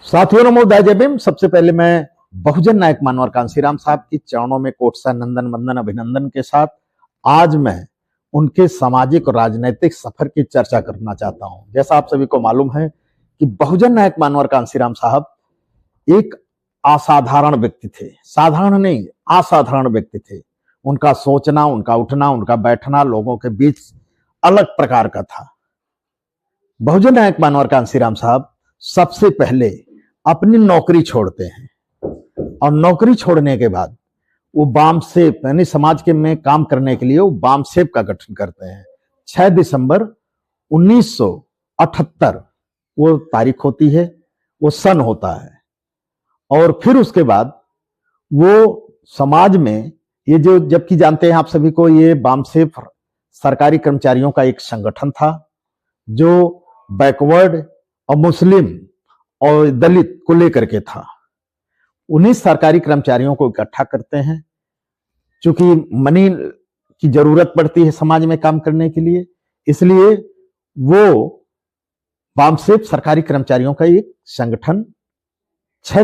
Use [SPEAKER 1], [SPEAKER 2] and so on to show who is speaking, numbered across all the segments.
[SPEAKER 1] साथियों नमो जय भीम। सबसे पहले मैं बहुजन नायक मानवर कांशीराम साहब की चरणों में कोटसा नंदन वंदन अभिनंदन के साथ आज मैं उनके सामाजिक और राजनीतिक सफर की चर्चा करना चाहता हूं। जैसा आप सभी को मालूम है कि बहुजन नायक मानवर कांशीराम साहब एक असाधारण व्यक्ति थे। साधारण नहीं, असाधारण व्यक्ति थे। उनका सोचना, उनका उठना, उनका बैठना लोगों के बीच अलग प्रकार का था। बहुजन नायक मानवर कांशीराम साहब सबसे पहले अपनी नौकरी छोड़ते हैं और नौकरी छोड़ने के बाद वो बामसेप यानी समाज के में काम करने के लिए वो बामसेप का गठन करते हैं। 6 दिसंबर 1978 वो तारीख होती है, वो सन होता है। और फिर उसके बाद वो समाज में ये जो, जबकि जानते हैं आप सभी को, ये बामसेप सरकारी कर्मचारियों का एक संगठन था जो बैकवर्ड और मुस्लिम और दलित को लेकर के था। उन्हीं सरकारी कर्मचारियों को इकट्ठा करते हैं। चूंकि मनी की जरूरत पड़ती है समाज में काम करने के लिए, इसलिए वो बामसेप सरकारी कर्मचारियों का एक संगठन 6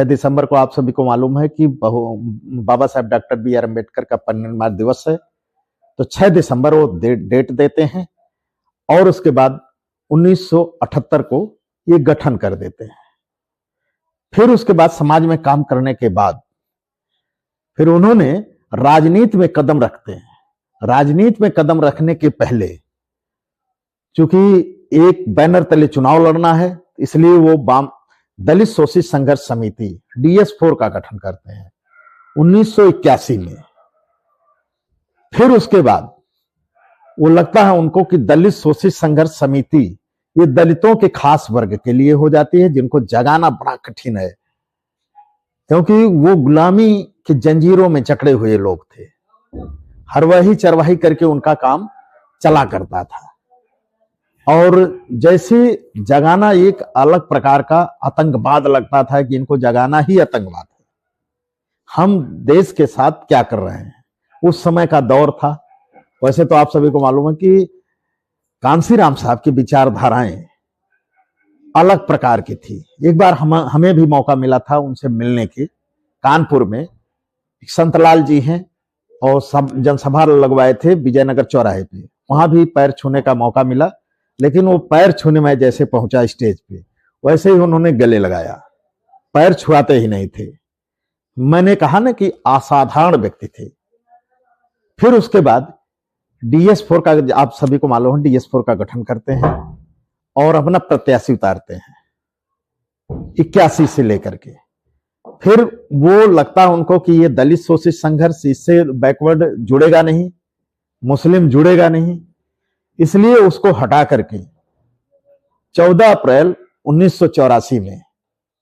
[SPEAKER 1] दिसंबर को आप सभी को मालूम है कि बाबा साहब डॉक्टर बी.आर. अम्बेडकर का परिनिर्वाण दिवस है, तो 6 दिसंबर वो डेट देते हैं और उसके बाद 1978 को ये गठन कर देते हैं। फिर उसके बाद समाज में काम करने के बाद फिर उन्होंने राजनीति में कदम रखते हैं। राजनीति में कदम रखने के पहले चूंकि एक बैनर तले चुनाव लड़ना है, इसलिए वो दलित शोषित संघर्ष समिति DS4 का गठन करते हैं 1981 में। फिर उसके बाद वो लगता है उनको कि दलित शोषित संघर्ष समिति ये दलितों के खास वर्ग के लिए हो जाती है, जिनको जगाना बड़ा कठिन है, क्योंकि वो गुलामी की जंजीरों में जकड़े हुए लोग थे। हरवाही चरवाही करके उनका काम चला करता था। और जैसे जगाना एक अलग प्रकार का आतंकवाद लगता था कि इनको जगाना ही आतंकवाद है। हम देश के साथ क्या कर रहे हैं, उस समय का दौर था। वैसे तो आप सभी को मालूम है कि कांशीराम साहब की विचारधाराएं अलग प्रकार की थी। एक बार हमें भी मौका मिला था उनसे मिलने के। कानपुर में संतलाल जी हैं और सब जनसभा लगवाए थे विजयनगर चौराहे पे, वहां भी पैर छूने का मौका मिला। लेकिन वो पैर छूने में जैसे पहुंचा स्टेज पे, वैसे ही उन्होंने गले लगाया, पैर छुआते ही नहीं थे। मैंने कहा ना कि असाधारण व्यक्ति थे। फिर उसके बाद DS4 का, आप सभी को मालूम है, DS4 का गठन करते हैं और अपना प्रत्याशी उतारते हैं 81 से लेकर के। फिर वो लगता है उनको कि ये दलित शोषित संघर्ष, इससे बैकवर्ड जुड़ेगा नहीं, मुस्लिम जुड़ेगा नहीं, इसलिए उसको हटा करके 14 अप्रैल 1984 में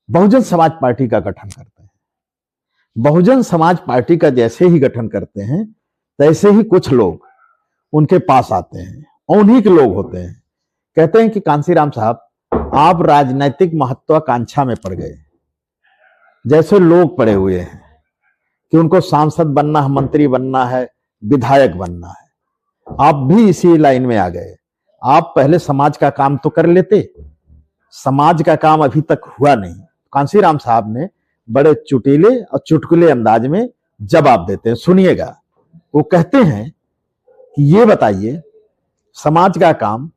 [SPEAKER 1] बहुजन समाज पार्टी का गठन करते हैं। बहुजन समाज पार्टी का जैसे ही गठन करते हैं तैसे ही कुछ लोग उनके पास आते हैं और उन्हीं के लोग होते हैं। कहते हैं कि कांशीराम साहब, आप राजनीतिक महत्वाकांक्षा में पड़ गए। जैसे लोग पड़े हुए हैं कि उनको सांसद बनना है, मंत्री बनना है, विधायक बनना है, आप भी इसी लाइन में आ गए। आप पहले समाज का काम तो कर लेते, समाज का काम अभी तक हुआ नहीं। कांशीराम साहब ने बड़े चुटीले और चुटकुले अंदाज में जवाब देते हैं, सुनिएगा। वो कहते हैं कि ये बताइए, समाज का काम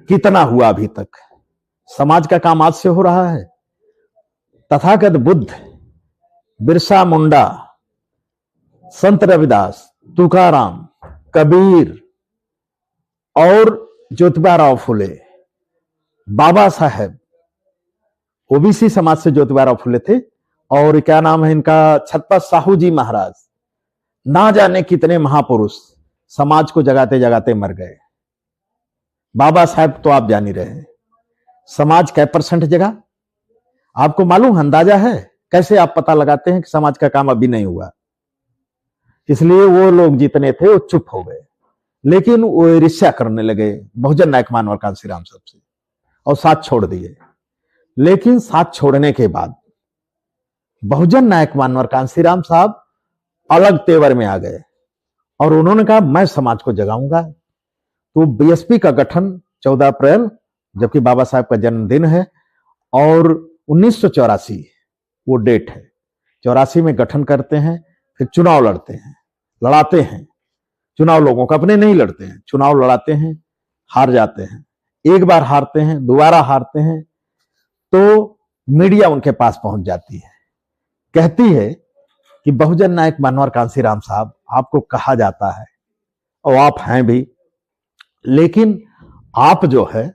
[SPEAKER 1] कितना हुआ अभी तक? समाज का काम आज से हो रहा है। तथागत बुद्ध, बिरसा मुंडा, संत रविदास, तुकाराम, कबीर और ज्योतिबा राव फुले, बाबा साहेब, ओबीसी समाज से ज्योतिबा राव फुले थे, और क्या नाम है इनका, छत्रपति साहू जी महाराज, ना जाने कितने महापुरुष समाज को जगाते जगाते मर गए। बाबा साहब तो आप जान ही रहे हैं। समाज कै % जगा आपको मालूम, अंदाजा है? कैसे आप पता लगाते हैं कि समाज का काम अभी नहीं हुआ? इसलिए वो लोग जितने थे वो चुप हो गए, लेकिन वो ईर्ष्या करने लगे बहुजन नायक मानवर कांशीराम साहब से और साथ छोड़ दिए। लेकिन साथ छोड़ने के बाद बहुजन नायक मानवर कांशीराम साहब अलग तेवर में आ गए और उन्होंने कहा मैं समाज को जगाऊंगा। तो BSP का गठन 14 अप्रैल, जबकि बाबा साहब का जन्मदिन है, और 1984 वो डेट है। 84 में गठन करते हैं, फिर चुनाव लड़ते हैं, लड़ाते हैं। चुनाव लोगों का अपने नहीं लड़ते हैं, चुनाव लड़ाते हैं, हार जाते हैं। एक बार हारते हैं, दोबारा हारते हैं, तो मीडिया उनके पास पहुंच जाती है, कहती है कि बहुजन नायक मनोहर कांशीराम साहब, आपको कहा जाता है और आप हैं भी, लेकिन आप जो है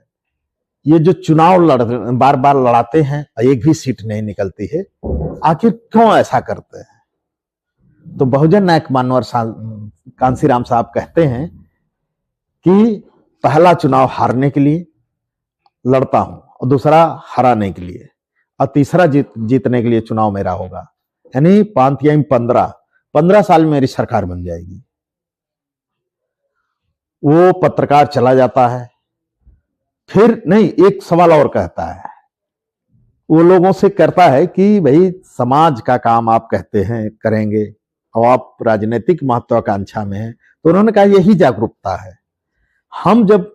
[SPEAKER 1] ये जो चुनाव बार बार लड़ाते हैं, एक भी सीट नहीं निकलती है, आखिर क्यों ऐसा करते हैं? तो बहुजन नायक मनोहर कांशीराम साहब कहते हैं कि पहला चुनाव हारने के लिए लड़ता हूं, और दूसरा हराने के लिए, और तीसरा जीतने के लिए चुनाव मेरा होगा। यानी 15 साल में मेरी सरकार बन जाएगी। वो पत्रकार चला जाता है। फिर नहीं, एक सवाल और कहता है, वो लोगों से करता है कि भाई समाज का काम आप कहते हैं करेंगे और आप राजनीतिक महत्वाकांक्षा में हैं, तो उन्होंने कहा यही जागरूकता है। हम जब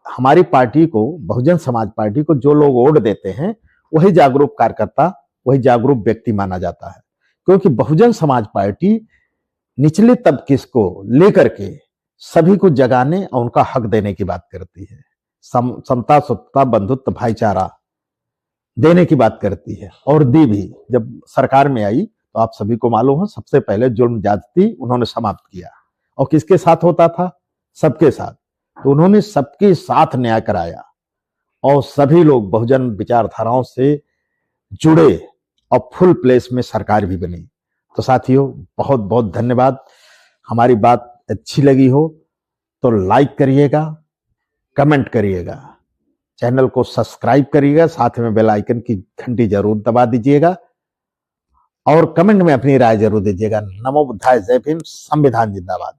[SPEAKER 1] हमारी पार्टी को, बहुजन समाज पार्टी को जो लोग वोट देते हैं, वही जागरूक कार्यकर्ता, वही जागरूक व्यक्ति माना जाता है, क्योंकि बहुजन समाज पार्टी निचले तबके को लेकर के सभी को जगाने और उनका हक देने की बात करती है। समता, स्वतंत्रता, बंधुत्व, भाईचारा देने की बात करती है, और दी भी। जब सरकार में आई तो आप सभी को मालूम है, सबसे पहले जुल्म ज्यादती उन्होंने समाप्त किया, और किसके साथ होता था? सबके साथ। तो उन्होंने सबके साथ न्याय कराया, और सभी लोग बहुजन विचारधाराओं से जुड़े, और फुल प्लेस में सरकार भी बनी। तो साथियों, बहुत बहुत धन्यवाद। हमारी बात अच्छी लगी हो तो लाइक करिएगा, कमेंट करिएगा, चैनल को सब्सक्राइब करिएगा, साथ में बेल आइकन की घंटी जरूर दबा दीजिएगा, और कमेंट में अपनी राय जरूर दीजिएगा। नमो बुद्धाय, जय भीम, संविधान जिंदाबाद।